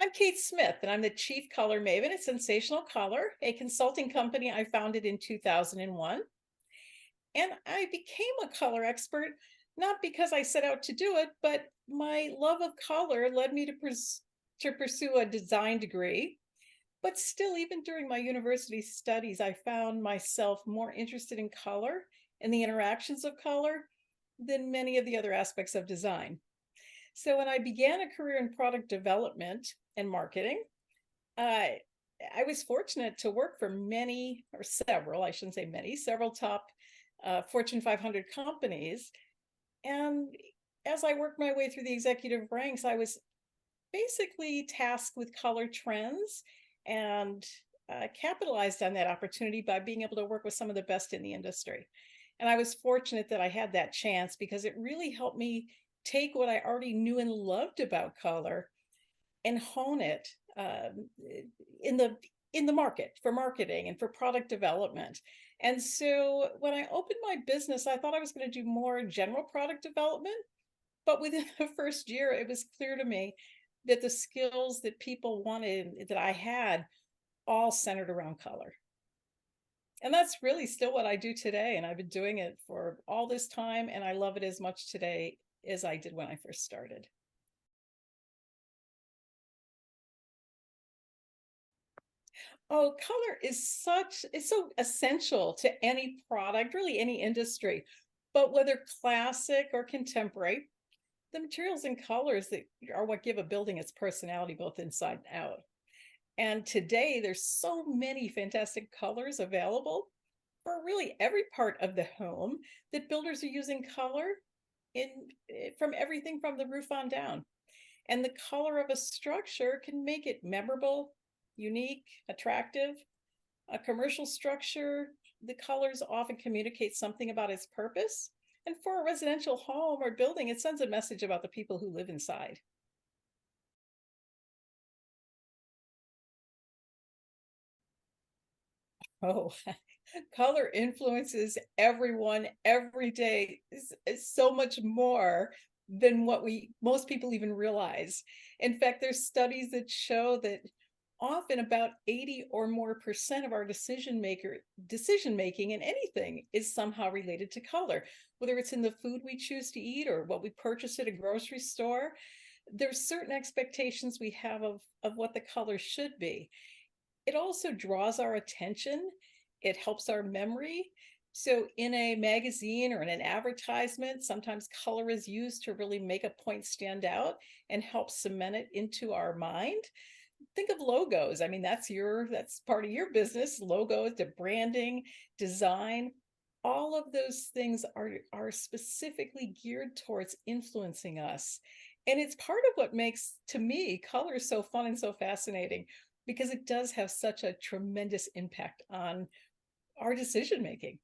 I'm Kate Smith, and I'm the Chief Color Maven at Sensational Color, a consulting company I founded in 2001. And I became a color expert not because I set out to do it, but my love of color led me to pursue a design degree. But still, even during my university studies, I found myself more interested in color and the interactions of color than many of the other aspects of design. So when I began a career in product development and marketing, I I was fortunate to work for many or several, I shouldn't say many, several top Fortune 500 companies. And as I worked my way through the executive ranks, I was basically tasked with color trends and capitalized on that opportunity by being able to work with some of the best in the industry. And I was fortunate that I had that chance because it really helped me take what I already knew and loved about color and hone it in the market for marketing and for product development. And so when I opened my business, I thought I was going to do more general product development, but within the first year, it was clear to me that the skills that people wanted that I had all centered around color. And that's really still what I do today. And I've been doing it for all this time, and I love it as much today as I did when I first started. Oh, color is so essential to any product, really any industry. But whether classic or contemporary, the materials and colors that are what give a building its personality both inside and out. And today there's so many fantastic colors available for really every part of the home that builders are using color in from everything from the roof on down. And the color of a structure can make it memorable, unique, attractive. A commercial structure, the colors often communicate something about its purpose. And for a residential home or building, it sends a message about the people who live inside. Oh, color influences everyone every day is so much more than what we most people even realize. In fact, there's studies that show that often about 80 or more percent of our decision making in anything is somehow related to color, whether it's in the food we choose to eat or what we purchase at a grocery store. There's certain expectations we have of what the color should be. It also draws our attention. It helps our memory. So in a magazine or in an advertisement, sometimes color is used to really make a point stand out and help cement it into our mind. Think of logos. I mean, that's part of your business. Logos, the branding, design, all of those things are specifically geared towards influencing us. And it's part of what makes, to me, color so fun and so fascinating because it does have such a tremendous impact on our decision making.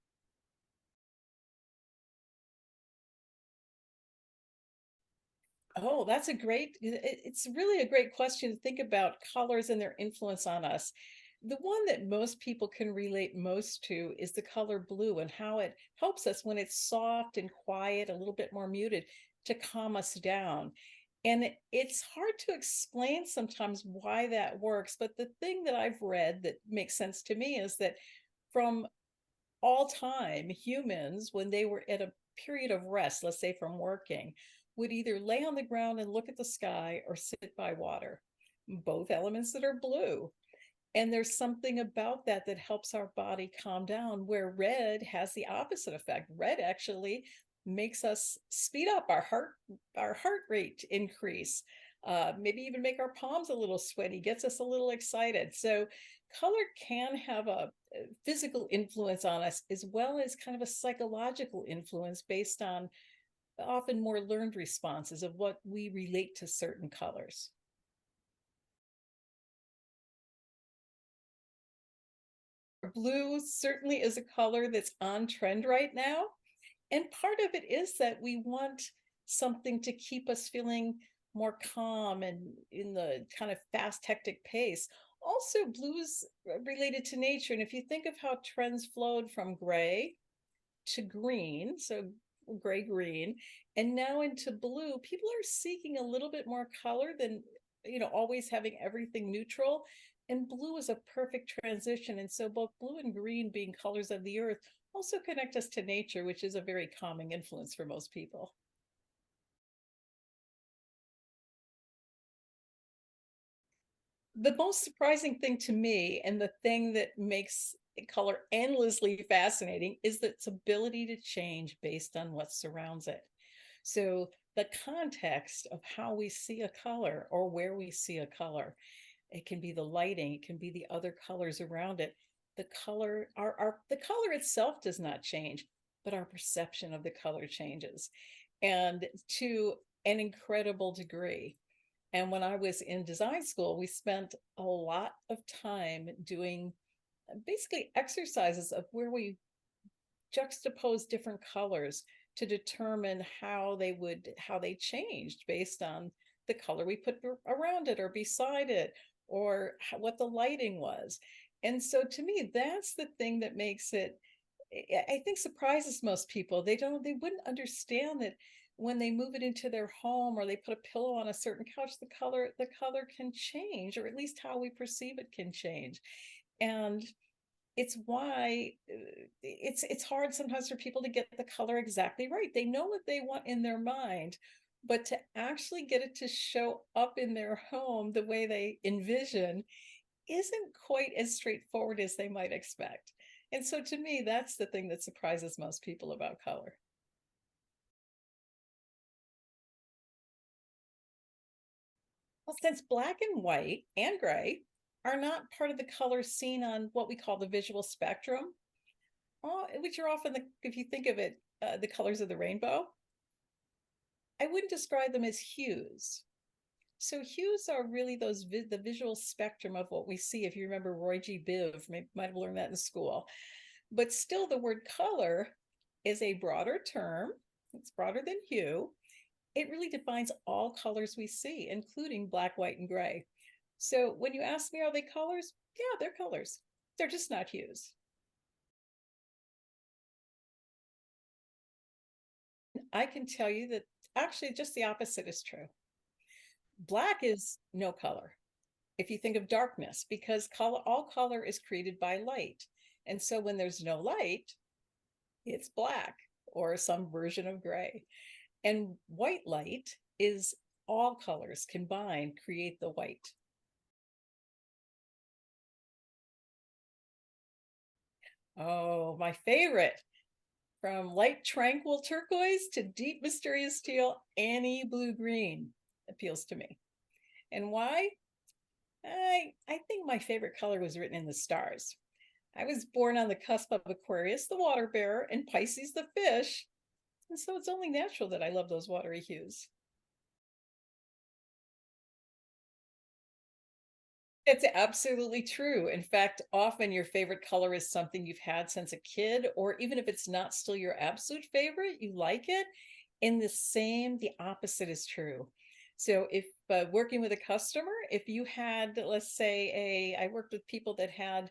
Oh, it's really a great question to think about colors and their influence on us. The one that most people can relate most to is the color blue and how it helps us when it's soft and quiet, a little bit more muted, to calm us down. And it's hard to explain sometimes why that works, but the thing that I've read that makes sense to me is that from all time, humans, when they were at a period of rest, let's say from working, would either lay on the ground and look at the sky or sit by water, both elements that are blue. And there's something about that that helps our body calm down, where red has the opposite effect. Red actually makes us speed up our heart rate increase, maybe even make our palms a little sweaty, gets us a little excited. So color can have a physical influence on us as well as kind of a psychological influence based on often more learned responses of what we relate to certain colors. Blue certainly is a color that's on trend right now. And part of it is that we want something to keep us feeling more calm and in the kind of fast, hectic pace. Also, blues related to nature. And if you think of how trends flowed from gray to green, so gray green, and now into blue, people are seeking a little bit more color than always having everything neutral. And blue is a perfect transition. And so both blue and green, being colors of the earth, also connect us to nature, which is a very calming influence for most people. The most surprising thing to me, and the thing that makes color endlessly fascinating, is its ability to change based on what surrounds it. So the context of how we see a color or where we see a color, it can be the lighting, it can be the other colors around it. The color, the color itself does not change, but our perception of the color changes, and to an incredible degree. And when I was in design school, we spent a lot of time doing basically exercises of where we juxtapose different colors to determine how they changed based on the color we put around it or beside it, or what the lighting was. And so to me, that's the thing that makes it, I think, surprises most people. They wouldn't understand that when they move it into their home or they put a pillow on a certain couch, the color can change, or at least how we perceive it can change. And it's why it's hard sometimes for people to get the color exactly right. They know what they want in their mind, but to actually get it to show up in their home the way they envision isn't quite as straightforward as they might expect. And so to me, that's the thing that surprises most people about color. Well, since black and white and gray are not part of the colors seen on what we call the visual spectrum, which are often, if you think of it, the colors of the rainbow, I wouldn't describe them as hues. So hues are really the visual spectrum of what we see. If you remember Roy G. Biv, maybe might have learned that in school. But still, the word color is a broader term. It's broader than hue. It really defines all colors we see, including black, white, and gray. So when you ask me, are they colors? Yeah, they're colors. They're just not hues. I can tell you that actually just the opposite is true. Black is no color. If you think of darkness, because all color is created by light. And so when there's no light, it's black or some version of gray. And white light is all colors combined create the white. Oh, my favorite. From light tranquil turquoise to deep mysterious teal, any blue green appeals to me. And why? I think my favorite color was written in the stars. I was born on the cusp of Aquarius, the water bearer, and Pisces, the fish. And so it's only natural that I love those watery hues. It's absolutely true. In fact, often your favorite color is something you've had since a kid, or even if it's not still your absolute favorite, you like it. In the opposite is true. So if working with a customer, if you had, let's say, I worked with people that had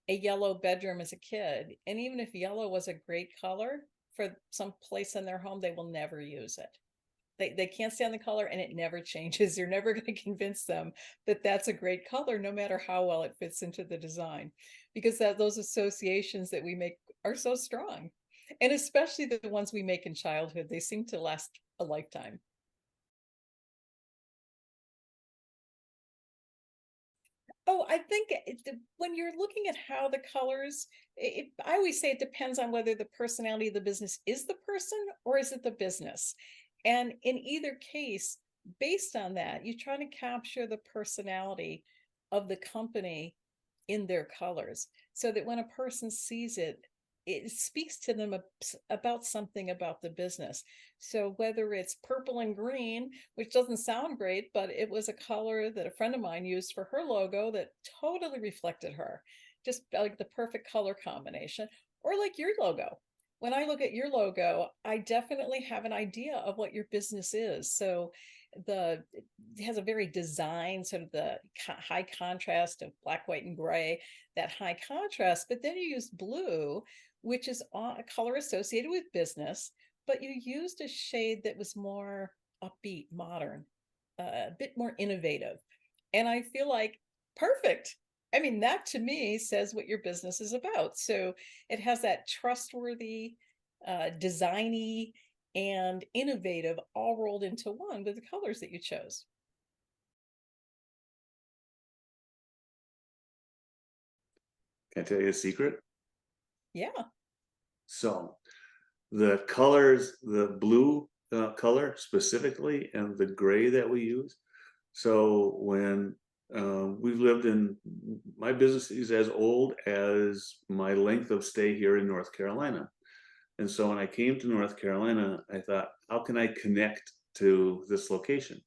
a yellow bedroom as a kid, and even if yellow was a great color for some place in their home, they will never use it. They can't stand the color and it never changes. You're never going to convince them that that's a great color, no matter how well it fits into the design, because those associations that we make are so strong. And especially the ones we make in childhood, they seem to last a lifetime. Oh, I think when you're looking at how the colors, I always say it depends on whether the personality of the business is the person or is it the business. And in either case, based on that, you try to capture the personality of the company in their colors so that when a person sees it, it speaks to them about something about the business. So whether it's purple and green, which doesn't sound great, but it was a color that a friend of mine used for her logo that totally reflected her, just like the perfect color combination, or like your logo. When I look at your logo, I definitely have an idea of what your business is. So it has a very design, sort of the high contrast of black, white, and gray, that high contrast, but then you use blue, which is a color associated with business, but you used a shade that was more upbeat, modern. a bit more innovative. And I feel like perfect. I mean, that to me says what your business is about. So it has that trustworthy, designy, and innovative all rolled into one with the colors that you chose. Can I tell you a secret? Yeah. So the colors, the blue color specifically, and the gray that we use. So when we've lived in, my business is as old as my length of stay here in North Carolina. And so when I came to North Carolina, I thought, how can I connect to this location?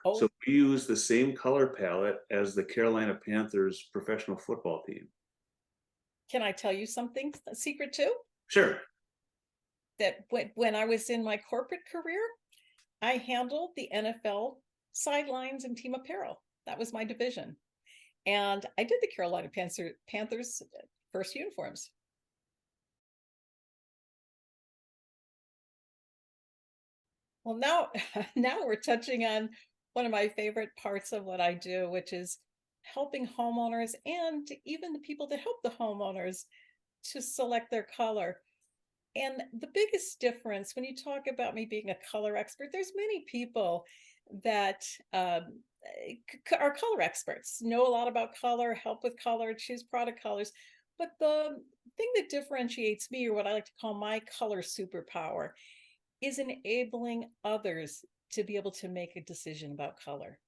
So Oh, we use the same color palette as the Carolina Panthers professional football team. can I tell you something, a secret too? Sure. That when I was in my corporate career, I handled the NFL sidelines and team apparel. That was my division. And I did the Carolina Panthers first uniforms. Well, now now we're touching on one of my favorite parts of what I do, which is helping homeowners and even the people that help the homeowners to select their color. And the biggest difference when you talk about me being a color expert, there's many people that are color experts, know a lot about color, help with color, choose product colors. But the thing that differentiates me, or what I like to call my color superpower, is enabling others to be able to make a decision about color.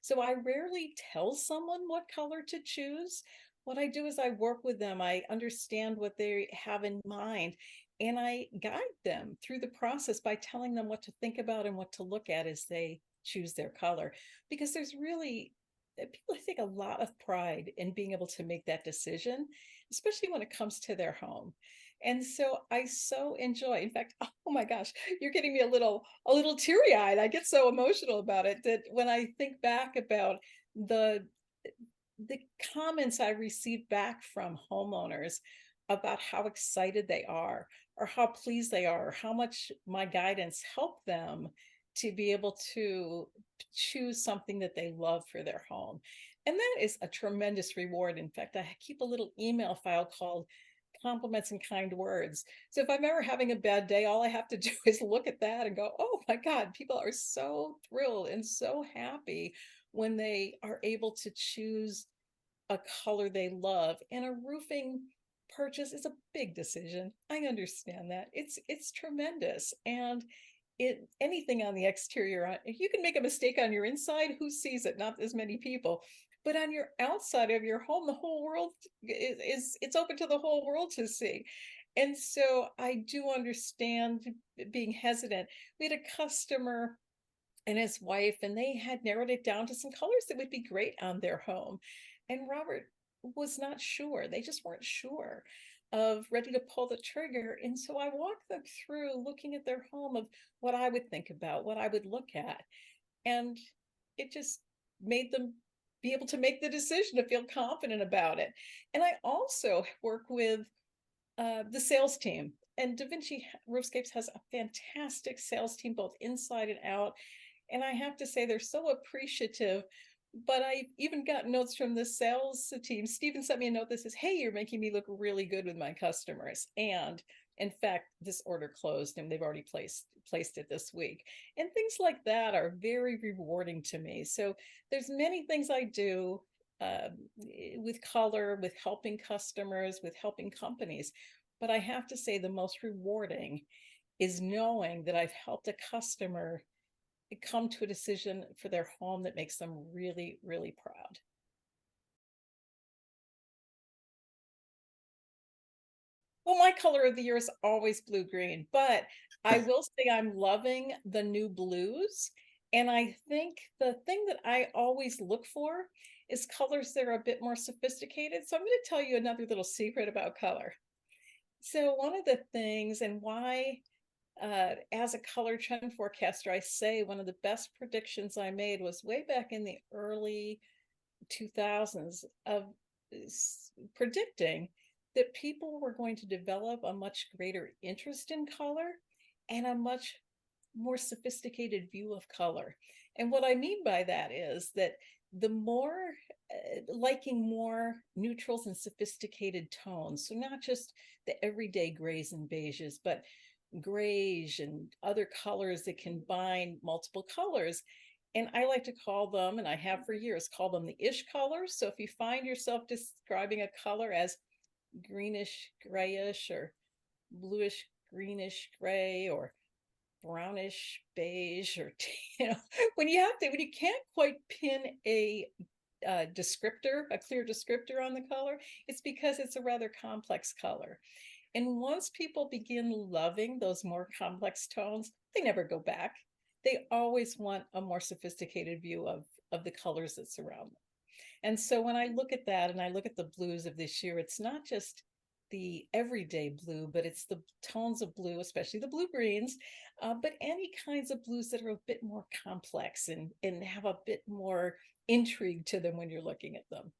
So I rarely tell someone what color to choose. What I do is I work with them, I understand what they have in mind, and I guide them through the process by telling them what to think about and what to look at as they choose their color. Because there's really, people take a lot of pride in being able to make that decision, especially when it comes to their home. And so I so enjoy. In fact, oh my gosh, you're getting me a little teary-eyed. I get so emotional about it that when I think back about the the comments I received back from homeowners about how excited they are or how pleased they are or how much my guidance helped them to be able to choose something that they love for their home. And that is a tremendous reward. In fact, I keep a little email file called compliments and kind words. So if I'm ever having a bad day, all I have to do is look at that and go, oh my God, people are so thrilled and so happy when they are able to choose a color they love. And a roofing purchase is a big decision. I understand that. It's tremendous. And it anything on the exterior, if you can make a mistake on your inside, who sees it? Not as many people. But on your outside of your home, the whole world is it's open to the whole world to see. And so I do understand being hesitant. We had a customer and his wife, and they had narrowed it down to some colors that would be great on their home. And Robert was not sure. They just weren't sure of ready to pull the trigger. And so I walked them through looking at their home of what I would think about, what I would look at. And it just made them be able to make the decision to feel confident about it. And I also work with the sales team. And DaVinci Roofscapes has a fantastic sales team, both inside and out. And I have to say, they're so appreciative. But I even got notes from the sales team. Stephen sent me a note that says, hey, you're making me look really good with my customers. And in fact, this order closed and they've already placed it this week. And things like that are very rewarding to me. So there's many things I do with color, with helping customers, with helping companies. But I have to say, the most rewarding is knowing that I've helped a customer come to a decision for their home that makes them really, really proud. Well, my color of the year is always blue green, but I will say I'm loving the new blues. And I think the thing that I always look for is colors that are a bit more sophisticated. So I'm going to tell you another little secret about color. So, one of the things, and why, as a color trend forecaster, I say one of the best predictions I made was way back in the early 2000s of predicting that people were going to develop a much greater interest in color and a much more sophisticated view of color. And what I mean by that is that the more liking more neutrals and sophisticated tones. So not just the everyday grays and beiges, but grays and other colors that combine multiple colors. And I like to call them, and I have for years, call them the ish colors. So if you find yourself describing a color as greenish grayish or bluish greenish gray or brownish beige or when you can't quite pin a descriptor, a clear descriptor on the color, it's because it's a rather complex color. And once people begin loving those more complex tones, they never go back. They always want a more sophisticated view of the colors that surround them. And so when I look at that and I look at the blues of this year, it's not just the everyday blue, but it's the tones of blue, especially the blue greens, but any kinds of blues that are a bit more complex and have a bit more intrigue to them when you're looking at them.